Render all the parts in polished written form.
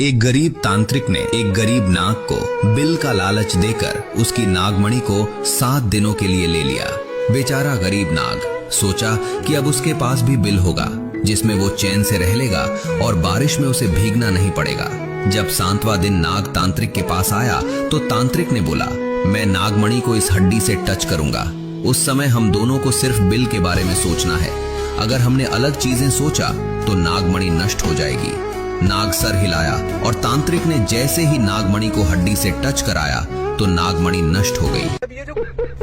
एक गरीब तांत्रिक ने एक गरीब नाग को बिल का लालच देकर उसकी नागमणि को 7 दिनों के लिए ले लिया। बेचारा गरीब नाग सोचा कि अब उसके पास भी बिल होगा जिसमें वो चैन से रह लेगा और बारिश में उसे भीगना नहीं पड़ेगा। जब 7वां दिन नाग तांत्रिक के पास आया तो तांत्रिक ने बोला, मैं नागमणि को इस हड्डी से टच करूंगा। उस समय हम दोनों को सिर्फ बिल के बारे में सोचना है। अगर हमने अलग चीजें सोचा तो नागमणि नष्ट हो जाएगी। नाग सर हिलाया और तांत्रिक ने जैसे ही नागमणि को हड्डी से टच कराया तो नागमणि नष्ट हो गई। ये जो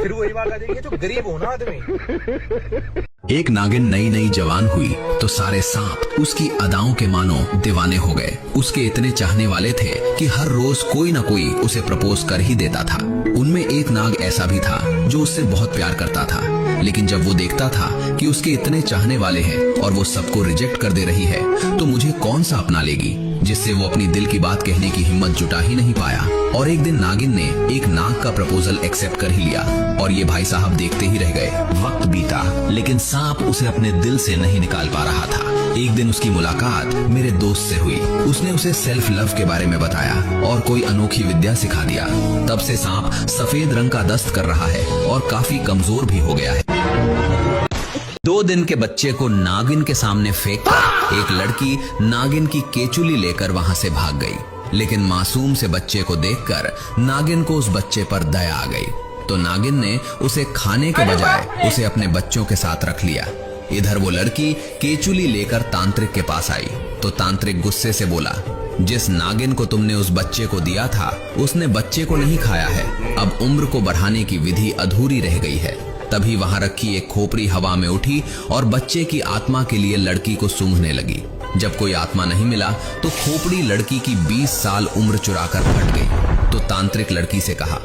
फिर वही बात आ जाएगी, जो गरीब हो ना आदमी। एक नागिन नई नई जवान हुई तो सारे सांप उसकी अदाओं के मानो दीवाने हो गए। उसके इतने चाहने वाले थे कि हर रोज कोई ना कोई उसे प्रपोज कर ही देता था। उनमें एक नाग ऐसा भी था जो उससे बहुत प्यार करता था, लेकिन जब वो देखता था कि उसके इतने चाहने वाले हैं और वो सबको रिजेक्ट कर दे रही है तो मुझे कौन सा अपना लेगी, जिससे वो अपनी दिल की बात कहने की हिम्मत जुटा ही नहीं पाया। और एक दिन नागिन ने एक नाग का प्रपोजल एक्सेप्ट कर ही लिया और ये भाई साहब देखते ही रह गए। वक्त बीता लेकिन सांप उसे अपने दिल से नहीं निकाल पा रहा था। एक दिन उसकी मुलाकात मेरे दोस्त से हुई। उसने उसे सेल्फ लव के बारे में बताया और कोई अनोखी विद्या सिखा दिया। तब से सांप सफेद रंग का दस्त कर रहा है और काफी कमजोर भी हो गया है। 2 दिन के बच्चे को नागिन के सामने फेंक कर एक लड़की नागिन की केचुली लेकर वहां से भाग गई, लेकिन मासूम से बच्चे को देखकर नागिन को उस बच्चे पर दया आ गई तो नागिन ने उसे खाने के बजाय उसे अपने बच्चों के साथ रख लिया। इधर वो लड़की केचुली लेकर तांत्रिक के पास आई तो तांत्रिक गुस्से से बोला, जिस नागिन को तुमने उस बच्चे को दिया था उसने बच्चे को नहीं खाया है। अब उम्र को बढ़ाने की विधि अधूरी रह गई है। तभी वहां रखी एक खोपड़ी हवा में उठी और बच्चे की आत्मा के लिए लड़की को सूंघने लगी। जब कोई आत्मा नहीं मिला तो खोपड़ी लड़की की 20 साल उम्र चुराकर फट गई। तो तांत्रिक लड़की से कहा,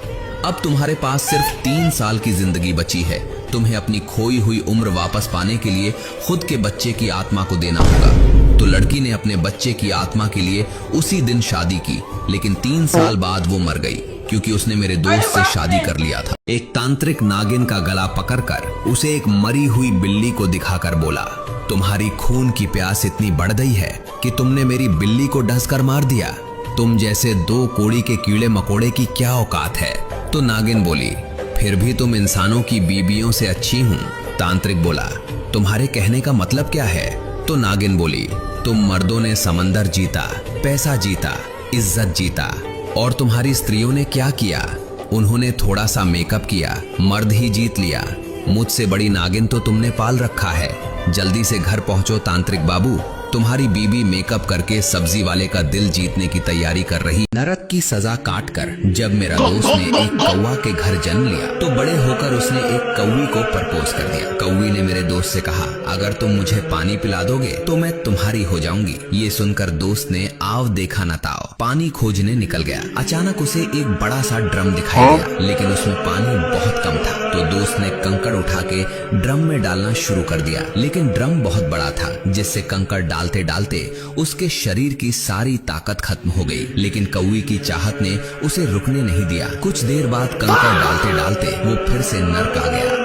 अब तुम्हारे पास सिर्फ 3 साल की जिंदगी बची है। तुम्हें अपनी खोई हुई उम्र वापस पाने के लिए खुद के बच्चे की आत्मा को देना होगा। तो लड़की ने अपने बच्चे की आत्मा के लिए उसी दिन शादी की, लेकिन 3 साल बाद वो मर गई क्योंकि उसने मेरे दोस्त से शादी कर लिया था। एक तांत्रिक नागिन का गला पकड़कर उसे एक मरी हुई बिल्ली को दिखाकर बोला, तुम्हारी खून की प्यास इतनी बढ़ गई है कि तुमने मेरी बिल्ली को डस कर मार दिया। तुम जैसे 2 कोड़ी के कीड़े मकोड़े की क्या औकात है। तो नागिन बोली, फिर भी तुम इंसानों की बीबियों से अच्छी हूँ। तांत्रिक बोला, तुम्हारे कहने का मतलब क्या है। तो नागिन बोली, तुम मर्दों ने समंदर जीता, पैसा जीता, इज्जत जीता, और तुम्हारी स्त्रियों ने क्या किया, उन्होंने थोड़ा सा मेकअप किया, मर्द ही जीत लिया। मुझसे बड़ी नागिन तो तुमने पाल रखा है। जल्दी से घर पहुंचो तांत्रिक बाबू, तुम्हारी बीबी मेकअप करके सब्जी वाले का दिल जीतने की तैयारी कर रही। नरक की सजा काटकर जब मेरा दोस्त ने एक कौवा के घर जन्म लिया तो बड़े होकर उसने एक कौवी को प्रपोज कर दिया। कौवी ने मेरे दोस्त से कहा, अगर तुम मुझे पानी पिला दोगे तो मैं तुम्हारी हो जाऊंगी। ये सुनकर दोस्त ने आव देखा न ताव पानी खोजने निकल गया। अचानक उसे एक बड़ा सा ड्रम दिखाई दिया, लेकिन उसमें पानी बहुत कम था। तो दोस्त ने कंकड़ उठा के ड्रम में डालना शुरू कर दिया, लेकिन ड्रम बहुत बड़ा था जिससे कंकड़ डालते डालते उसके शरीर की सारी ताकत खत्म हो गई। लेकिन कौवी की चाहत ने उसे रुकने नहीं दिया। कुछ देर बाद कंकड़ डालते डालते वो फिर से नर्क आ गया।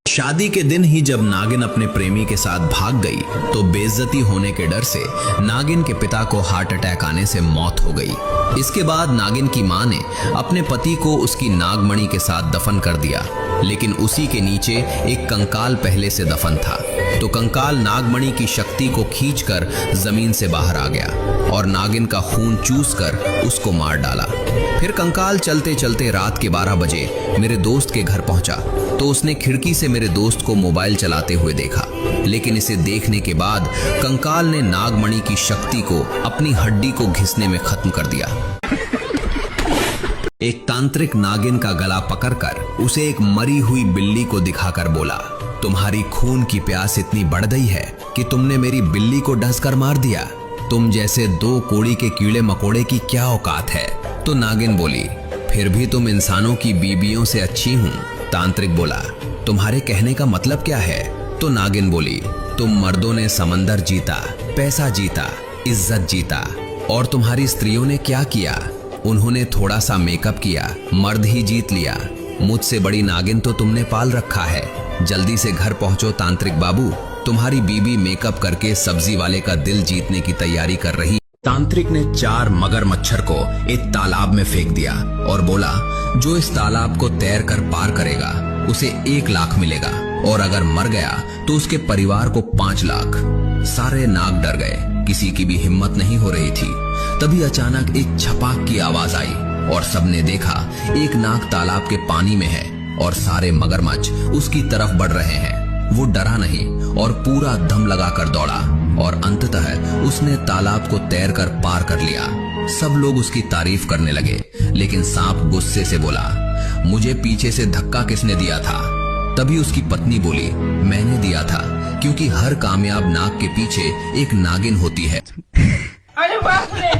शादी के दिन ही जब नागिन अपने प्रेमी के साथ भाग गई तो बेइज्जती होने के डर से नागिन के पिता को हार्ट अटैक आने से मौत हो गई। इसके बाद नागिन की मां ने अपने पति को उसकी नागमणि के साथ दफन कर दिया, लेकिन उसी के नीचे एक कंकाल पहले से दफन था। तो कंकाल नागमणि की शक्ति को खींचकर जमीन से बाहर आ गया और नागिन का खून चूसकर उसको मार डाला। फिर कंकाल चलते चलते रात के 12 बजे मेरे दोस्त के घर पहुंचा तो उसने खिड़की से मेरे दोस्त को मोबाइल चलाते हुए देखा, लेकिन इसे देखने के बाद कंकाल ने नागमणि की शक्ति को अपनी हड्डी को घिसने में खत्म कर दिया। एक तांत्रिक नागिन का गला पकड़कर उसे एक मरी हुई बिल्ली को दिखाकर बोला, तुम्हारी खून की प्यास इतनी बढ़ गई है कि तुमने मेरी बिल्ली को डस कर मार दिया। तुम जैसे 2 कोड़ी के कीड़े मकोड़े की क्या औकात है। तो नागिन बोली, फिर भी तुम इंसानों की बीबियों से अच्छी हूँ। तांत्रिक बोला, तुम्हारे कहने का मतलब क्या है। तो नागिन बोली, तुम मर्दों ने समंदर जीता, पैसा जीता, इज्जत जीता, और तुम्हारी स्त्रियों ने क्या किया, उन्होंने थोड़ा सा मेकअप किया, मर्द ही जीत लिया। मुझसे बड़ी नागिन तो तुमने पाल रखा है। जल्दी से घर पहुंचो तांत्रिक बाबू, तुम्हारी बीबी मेकअप करके सब्जी वाले का दिल जीतने की तैयारी कर रही। तांत्रिक ने 4 मगरमच्छर को एक तालाब में फेंक दिया और बोला, जो इस तालाब को तैर कर पार करेगा उसे 1 लाख मिलेगा, और अगर मर गया तो उसके परिवार को 5 लाख। सारे नाग डर गए, किसी की भी हिम्मत नहीं हो रही थी। तभी अचानक एक छपाक की आवाज आई और सबने देखा एक नाग तालाब के पानी में है और सारे मगरमच्छ उसकी तरफ बढ़ रहे हैं। वो डरा नहीं और पूरा दम लगाकर दौड़ा और अंततः उसने तालाब को तैरकर पार कर लिया। सब लोग उसकी तारीफ करने लगे, लेकिन सांप गुस्से से बोला, मुझे पीछे से धक्का किसने दिया था? तभी उसकी पत्नी बोली, मैंने दिया था, क्योंकि हर कामयाब नाग के पीछे एक नागिन होती है। अरे बाप रे!